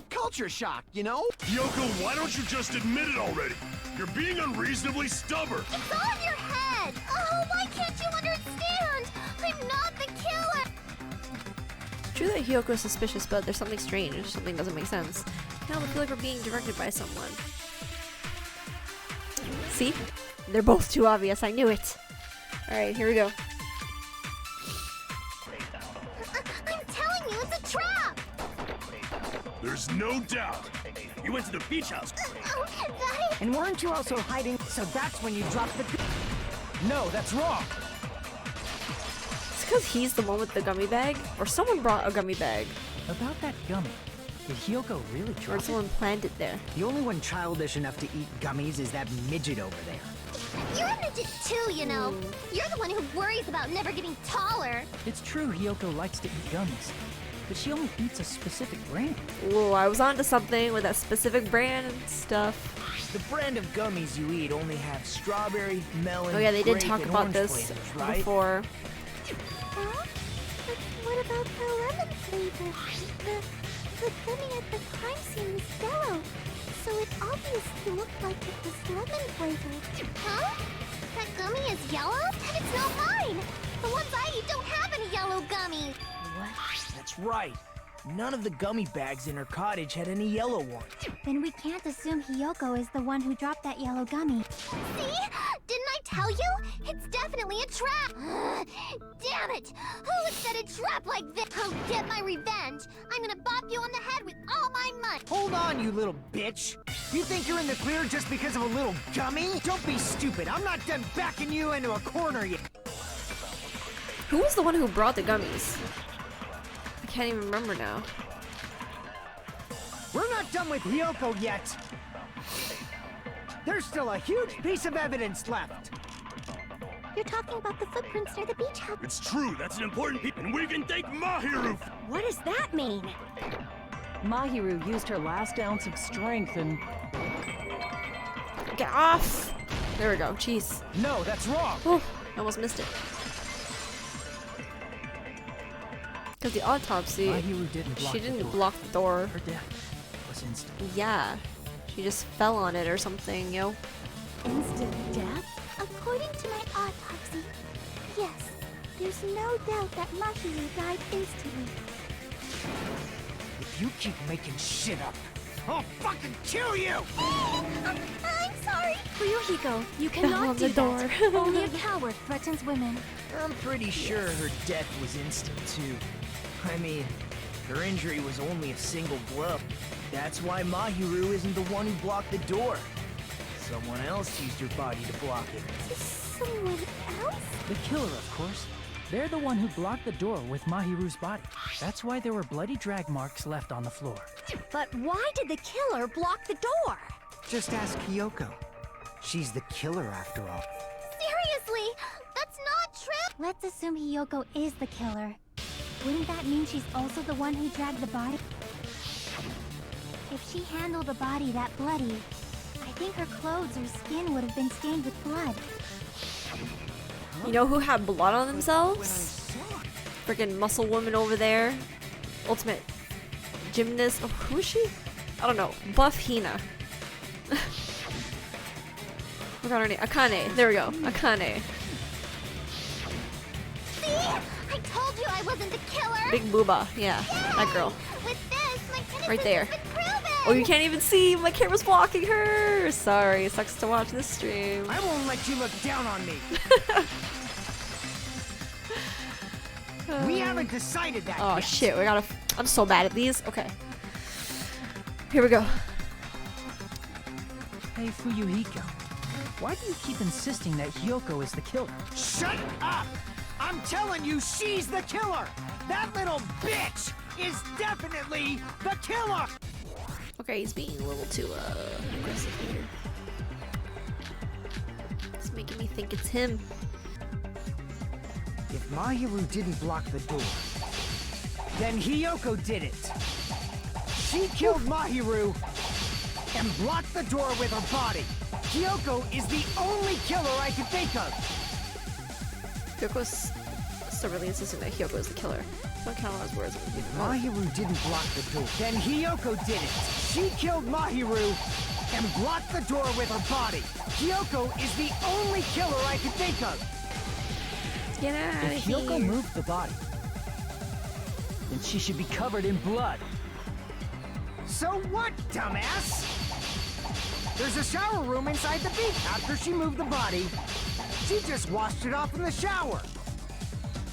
Culture shock, you know? Yoko, why don't you just admit it already? You're being unreasonably stubborn. It's all in your head. Oh, why can't you understand? I'm not the killer. It's true that Hyoko is suspicious, but there's something strange. Something doesn't make sense. Now I feel like we're being directed by someone. See? They're both too obvious. I knew it. Alright, here we go. I'm telling you, it's a trap. There's no doubt. You went to the beach house. Oh, that And weren't you also hiding? So that's when you dropped the... No, that's wrong. It's because he's the one with the gummy bag? Or someone brought a gummy bag. About that gummy, did Hyoko really Or drop it? someone planned it there. The only one childish enough to eat gummies is that midget over there. You're a midget too, you know. You're the one who worries about never getting taller. It's true Hyoko likes to eat gummies, but she only eats a specific brand. Whoa, I was onto something with that specific brand and stuff. The brand of gummies you eat only have strawberry, melon, Oh yeah, they did grape, talk and about orange this flavors, right? before. Huh? But what about the lemon flavor? The gummy at the crime scene was yellow, so it obviously looked like it was lemon flavored. Huh? That gummy is yellow? And it's not mine! The ones I eat don't have any yellow gummies! That's right. None of the gummy bags in her cottage had any yellow ones. Then we can't assume Hyoko is the one who dropped that yellow gummy. See? Didn't I tell you? It's definitely a trap! Damn it! Who would set a trap like this? I'll get my revenge! I'm gonna bop you on the head with all my money! Hold on, you little bitch! You think you're in the clear just because of a little gummy? Don't be stupid. I'm not done backing you into a corner yet. Who was the one who brought the gummies? I can't even remember now. We're not done with Hyoko yet. There's still a huge piece of evidence left. You're talking about the footprints near the beach house. It's true, that's an important piece, and we can thank Mahiru. What does that mean? Mahiru used her last ounce of strength and... Get off! There we go. Jeez. No, that's wrong. Oh, I almost missed it. Because the autopsy, Mahiru didn't block she the didn't door. block the door. Her death was instant. Yeah, she just fell on it or something, yo. Instant death? According to my autopsy, yes. There's no doubt that Mahiru died instantly. If you keep making shit up, I'll fucking kill you! I'm sorry. Ryuhiko, you Fell cannot on do the door. that. Only a coward threatens women. I'm pretty sure her death was instant, too. I mean, her injury was only a single blow. That's why Mahiru isn't the one who blocked the door. Someone else used her body to block it. Someone else? The killer, of course. They're the one who blocked the door with Mahiru's body. That's why there were bloody drag marks left on the floor. But why did the killer block the door? Just ask Hyoko. She's the killer, after all. Seriously? That's not true! Let's assume Hyoko is the killer. Wouldn't that mean she's also the one who dragged the body? If she handled the body that bloody, I think her clothes or skin would have been stained with blood. You know who had blood on themselves? Freaking muscle woman over there. Ultimate gymnast. Oh, who is she? I don't know. Buff Hina. Forgot her name. Akane. There we go. Akane. See? I told you I wasn't the killer! Big booba. Yeah. That girl. With this, my innocence Right there. has been proven! Oh, you can't even see. My camera's blocking her. Sorry. Sucks to watch this stream. I won't let you look down on me. We haven't decided that Oh yet. shit. We gotta. I'm so bad at these. Okay. Here we go. Hey, Fuyuhiko. Why do you keep insisting that Hyoko is the killer? Shut up! I'm telling you, she's the killer! That little bitch is definitely the killer! Okay, he's being a little too aggressive here. It's making me think it's him. If Mahiru didn't block the door, then Hyoko did it. She killed Mahiru and blocked the door with her body. Hyoko is the only killer I can think of. Hyoko's still really insisting that Hyoko is the killer. Don't count on his words. Mahiru didn't block the door. Then Hyoko did it. She killed Mahiru and blocked the door with her body. Hyoko is the only killer I can think of. Get out of If here. Hyoko moved the body, then she should be covered in blood. So what, dumbass? There's a shower room inside the beach. After she moved the body, she just washed it off in the shower.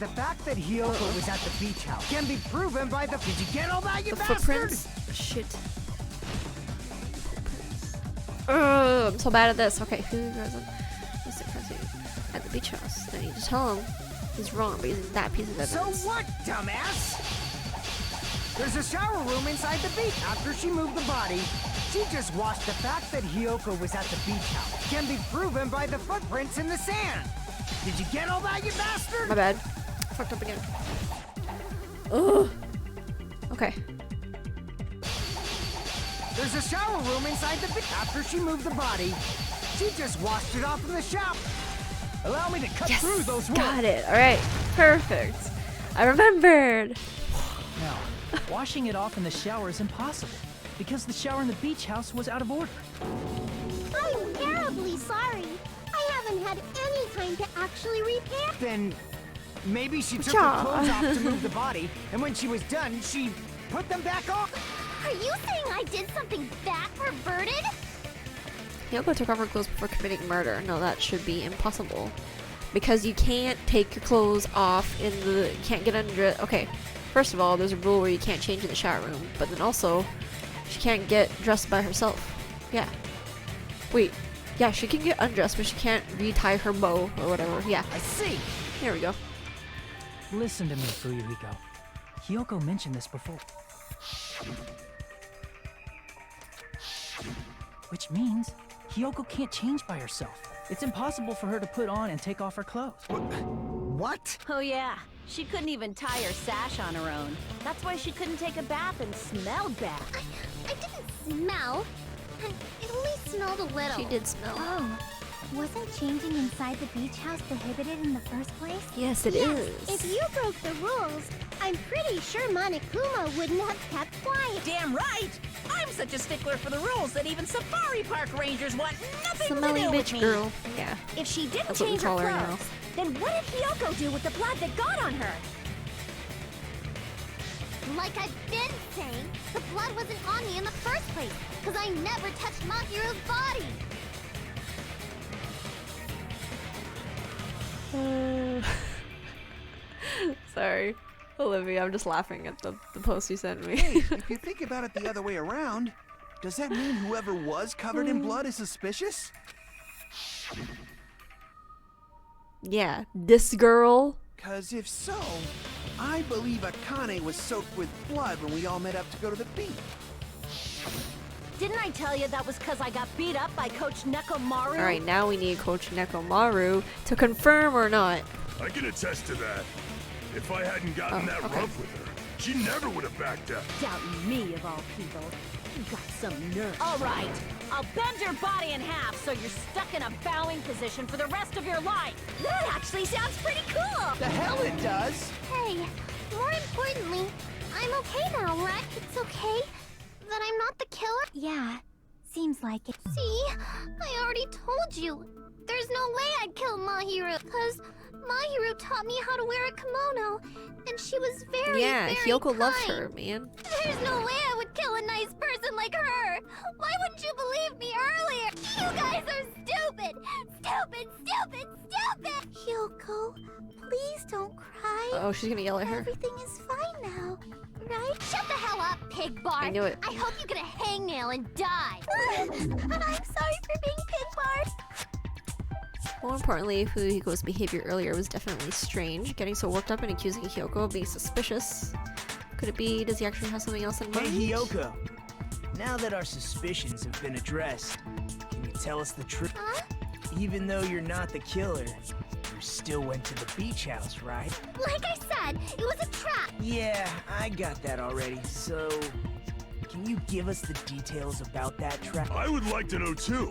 The fact that Hyoko was at the beach house can be proven by the... Did you get all that, you The bastard? footprints? Shit. Ugh, I'm so bad at this. Okay, who goes at the beach house? Then you just tell him he's wrong by using that piece of evidence. So what, dumbass? There's a shower room inside the beach. After she moved the body, she just washed. The fact that Hyoko was at the beach house can be proven by the footprints in the sand. Did you get all that, you bastard? My bad. Fucked up again. Ugh. Okay. There's a shower room inside the beach. After she moved the body, she just washed it off in the shower. Allow me to cut through those ropes. Got it. All right. Perfect. I remembered. Now, washing it off in the shower is impossible because the shower in the beach house was out of order. I'm terribly sorry. I haven't had any time to actually repair. Then maybe she took Ja. her clothes off to move the body, and when she was done, she put them back on. Are you saying I did something that perverted? Hyoko took off her clothes before committing murder. No, that should be impossible. Because you can't take your clothes off in the... You can't get undressed. Okay, first of all, there's a rule where you can't change in the shower room. But then also, she can't get dressed by herself. Yeah. Wait. Yeah, she can get undressed, but she can't retie her bow or whatever. Yeah. I see. Here we go. Listen to me, Fuyuhiko. Hyoko mentioned this before. Which means Hyoko can't change by herself. It's impossible for her to put on and take off her clothes. What? Oh yeah, she couldn't even tie her sash on her own. That's why she couldn't take a bath and smelled bad. I didn't smell. It only smelled a little. She did smell. Oh. Wasn't changing inside the beach house prohibited in the first place? Yes, it is. If you broke the rules, I'm pretty sure Monokuma wouldn't have kept quiet. Damn right! I'm such a stickler for the rules that even safari park rangers want nothing Smelly to do with bitch me. girl. Yeah. If she didn't That's what we change her call her now. clothes, then what did Hyoko do with the blood that got on her? Like I've been saying, the blood wasn't on me in the first place, because I never touched Mahiru's body. Sorry. Olivia, I'm just laughing at the post you sent me. Hey, if you think about it the other way around, does that mean whoever was covered in blood is suspicious? Yeah, this girl. Cause if so, I believe Akane was soaked with blood when we all met up to go to the beach. Didn't I tell you that was because I got beat up by Coach Nekomaru? Alright, now we need Coach Nekomaru to confirm or not. I can attest to that. If I hadn't gotten that rough with her, she never would have backed up. Doubting me, of all people. You got some nerve. All right, I'll bend your body in half so you're stuck in a bowing position for the rest of your life. That actually sounds pretty cool. The hell it does! Hey, more importantly, I'm okay now, right? It's okay that I'm not the killer? Yeah, seems like it. See, I already told you. There's no way I'd kill Mahiru, because Mahiru taught me how to wear a kimono, and she was very, Yeah, very Hyoko kind. loves her, man. There's no way I would kill a nice person like her. Why wouldn't you believe me earlier? You guys are stupid! Stupid, stupid, stupid! Hyoko, please don't cry. Oh, she's gonna yell at her. Everything is fine now. right? Shut the hell up, pig Bart. I knew it. I hope you get a hangnail and die. I'm sorry for being pig Bart. More importantly, Fuyuhiko's behavior earlier was definitely strange. Getting so worked up and accusing Hiyoko of being suspicious. Could it be, does he actually have something else in mind? Hey, Hiyoko. Now that our suspicions have been addressed, can you tell us the truth? Huh? Even though you're not the killer, you still went to the beach house, right? Like I said, it was a trap. Yeah, I got that already. So, can you give us the details about that trap? I would like to know too.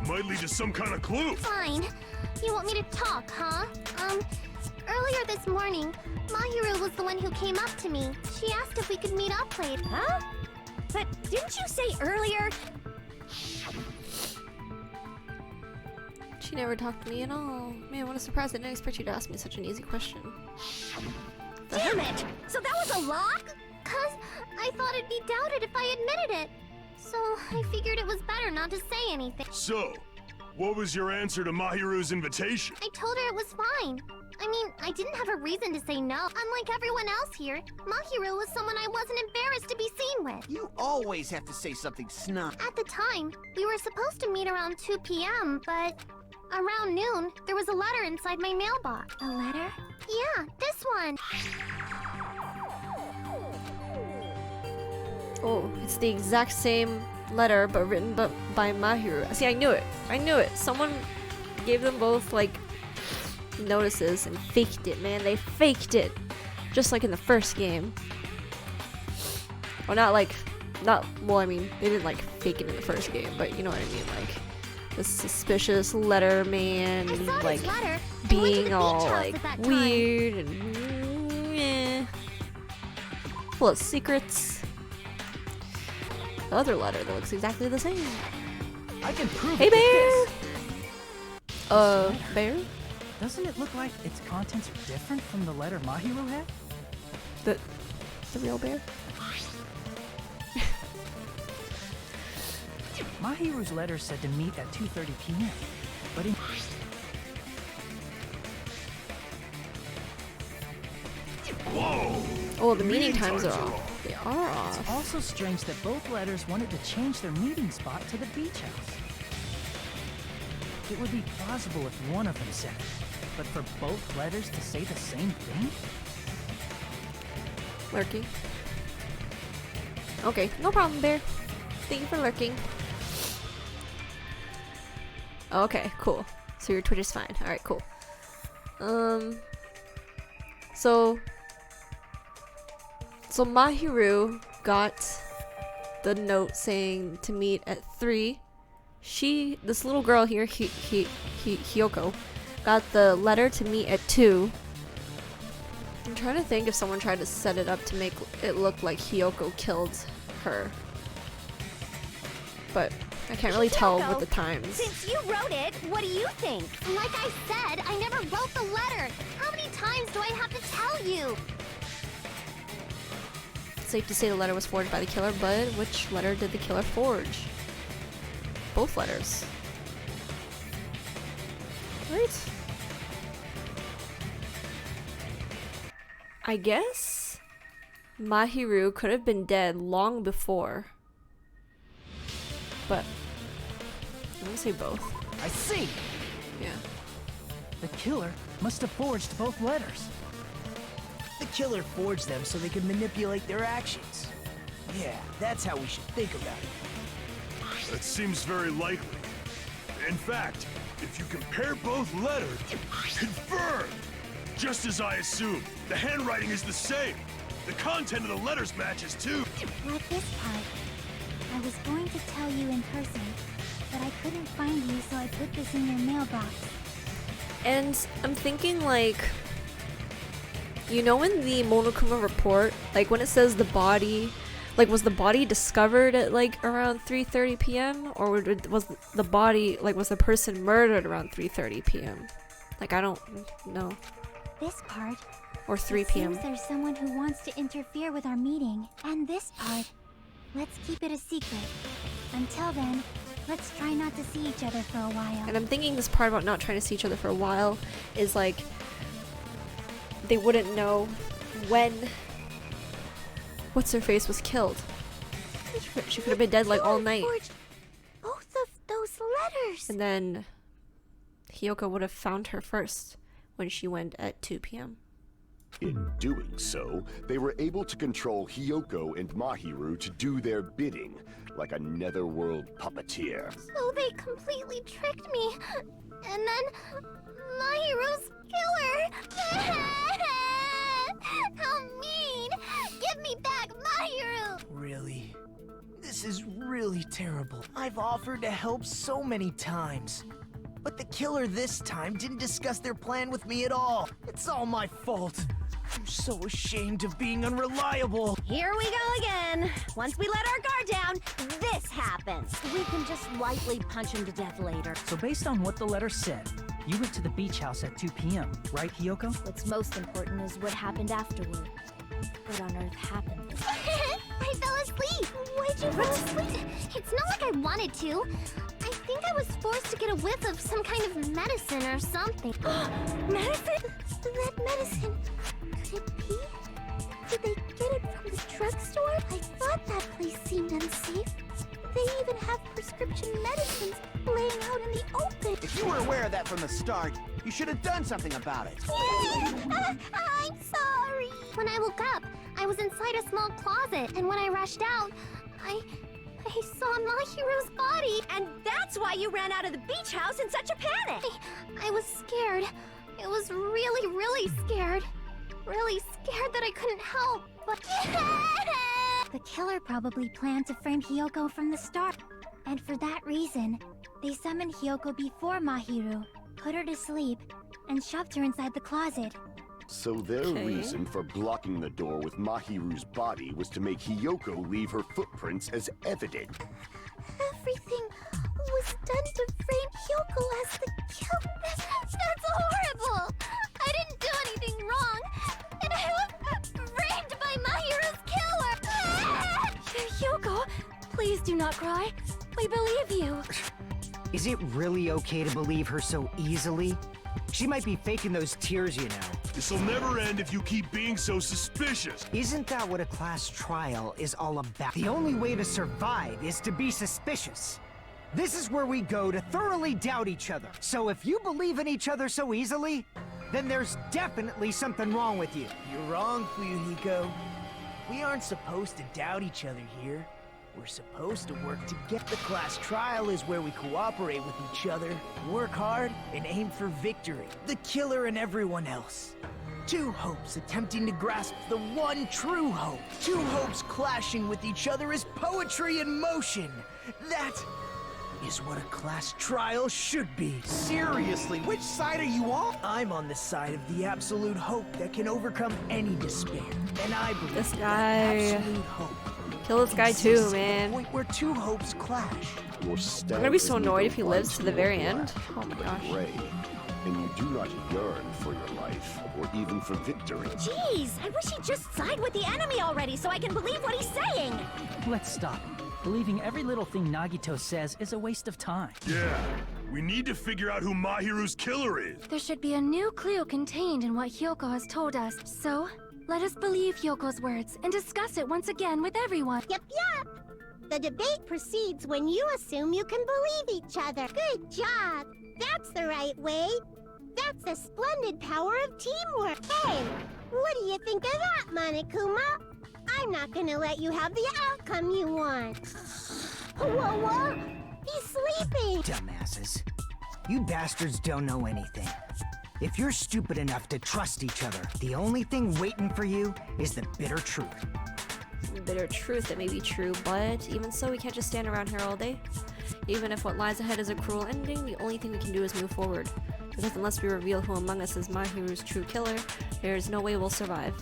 It might lead to some kind of clue. Fine. You want me to talk, huh? Earlier this morning, Mahiru was the one who came up to me. She asked if we could meet up later. Huh? But didn't you say earlier? She never talked to me at all. Man, what a surprise. I didn't expect you to ask me such an easy question. Damn it! So that was a lock? 'Cause I thought it'd be doubted if I admitted it. So I figured it was better not to say anything. So, what was your answer to Mahiru's invitation? I told her it was fine. I mean, I didn't have a reason to say no. Unlike everyone else here, Mahiru was someone I wasn't embarrassed to be seen with. You always have to say something snide. At the time, we were supposed to meet around 2 p.m., but around noon, there was a letter inside my mailbox. A letter? Yeah, this one. Oh, it's the exact same letter, but written by Mahiru. See, I knew it. I knew it. Someone gave them both, like, notices and faked it, man. They faked it. Just like in the first game. Well, well, I mean, they didn't, like, fake it in the first game, but you know what I mean, like, the suspicious letter man, and, like, being all, like, weird and, full of secrets. The other letter that looks exactly the same. I can prove Hey, it Bear! with this. Bear? Doesn't it look like its contents are different from the letter Mahiru had? The real bear? Mahiru's letter said to meet at 2:30 p.m. But in Whoa! Oh, the meeting times are off. They are off. It's also strange that both letters wanted to change their meeting spot to the beach house. It would be plausible if one of them said it, but for both letters to say the same thing? Lurking. Okay, no problem, Bear. Thank you for lurking. Okay, cool. So your Twitch is fine. Alright, cool. So Mahiru got the note saying to meet at 3. This little girl here, Hiyoko, got the letter to meet at 2. I'm trying to think if someone tried to set it up to make it look like Hiyoko killed her. But I can't really tell with the times. Since you wrote it, what do you think? Like I said, I never wrote the letter. How many times do I have to tell you? It's safe to say the letter was forged by the killer, but which letter did the killer forge? Both letters. Right? I guess Mahiru could have been dead long before. But I'm gonna say both. I see! Yeah. The killer must have forged both letters. The killer forged them so they could manipulate their actions. Yeah, that's how we should think about it. That seems very likely. In fact, if you compare both letters, confirmed! Just as I assumed, the handwriting is the same. The content of the letters matches too. At this part, I was going to tell you in person, but I couldn't find you, so I put this in your mailbox. And I'm thinking, like, you know, in the Monokuma report, like when it says the body, like, was the body discovered at like around 3:30 p.m. or was the body, like, was the person murdered around 3:30 p.m.? Like, I don't know. This part. Or 3 it p.m. seems there's someone who wants to interfere with our meeting. And this part. Let's keep it a secret. Until then, let's try not to see each other for a while. And I'm thinking this part about not trying to see each other for a while is like they wouldn't know when What's her face was killed. She could have been dead like all night. Both of those letters. And then Hiyoko would have found her first when she went at 2 p.m. In doing so, they were able to control Hiyoko and Mahiru to do their bidding, like a netherworld puppeteer. So they completely tricked me. And then Mahiru's killer. How mean! Give me back Mahiru! Really? This is really terrible. I've offered to help so many times. But the killer this time didn't discuss their plan with me at all. It's all my fault. I'm so ashamed of being unreliable. Here we go again. Once we let our guard down, this happens. We can just lightly punch him to death later. So based on what the letter said, you went to the beach house at 2 p.m., right, Hiyoko? What's most important is what happened afterward. What on earth happened? I fell asleep. Why'd you fall asleep? It's not like I wanted to. I think I was forced to get a whiff of some kind of medicine or something. Medicine? That medicine. Could it be? Did they get it from the drugstore? I thought that place seemed unsafe. They even have prescription medicines laying out in the open. If you were aware of that from the start, you should have done something about it. I'm sorry. When I woke up, I was inside a small closet, and when I rushed out, I saw Mahiru's body. And that's why you ran out of the beach house in such a panic. I was scared. It was really, really scared. Really scared that I couldn't help, but... The killer probably planned to frame Hiyoko from the start. And for that reason, they summoned Hiyoko before Mahiru, put her to sleep, and shoved her inside the closet. So their reason for blocking the door with Mahiru's body was to make Hiyoko leave her footprints as evident. Everything was done to frame Hiyoko as the killer. That's horrible! I didn't do anything wrong, and I was framed by Mahiru's killer! Hiyoko, please do not cry. We believe you. Is it really okay to believe her so easily? She might be faking those tears, you know. This'll never end if you keep being so suspicious. Isn't that what a class trial is all about? The only way to survive is to be suspicious. This is where we go to thoroughly doubt each other. So if you believe in each other so easily, then there's definitely something wrong with you. You're wrong, Fuyuhiko. We aren't supposed to doubt each other here. We're supposed to work together. The class trial is where we cooperate with each other, work hard, and aim for victory. The killer and everyone else. Two hopes attempting to grasp the one true hope. Two hopes clashing with each other is poetry in motion. That is what a class trial should be. Seriously, which side are you on? I'm on the side of the absolute hope that can overcome any despair. And I believe This that guy. absolute hope Kill this guy too, man. point where two hopes clash. Your I'm gonna be so annoyed if he lives to the very end. Oh my gosh. Gray, and you do not yearn for your life, or even for victory. Jeez, I wish he'd just side with the enemy already so I can believe what he's saying. Let's stop. Believing every little thing Nagito says is a waste of time. Yeah, we need to figure out who Mahiru's killer is. There should be a new clue contained in what Hiyoko has told us. So, let us believe Hyoko's words and discuss it once again with everyone. Yep. The debate proceeds when you assume you can believe each other. Good job. That's the right way. That's a splendid power of teamwork. Hey, what do you think of that, Monokuma? I'm not gonna let you have the outcome you want. Whoa. He's sleeping. Dumbasses. You bastards don't know anything. If you're stupid enough to trust each other, the only thing waiting for you is the bitter truth. Bitter truth that may be true, but even so, we can't just stand around here all day. Even if what lies ahead is a cruel ending, the only thing we can do is move forward. Because unless we reveal who among us is Mahiru's true killer, there is no way we'll survive.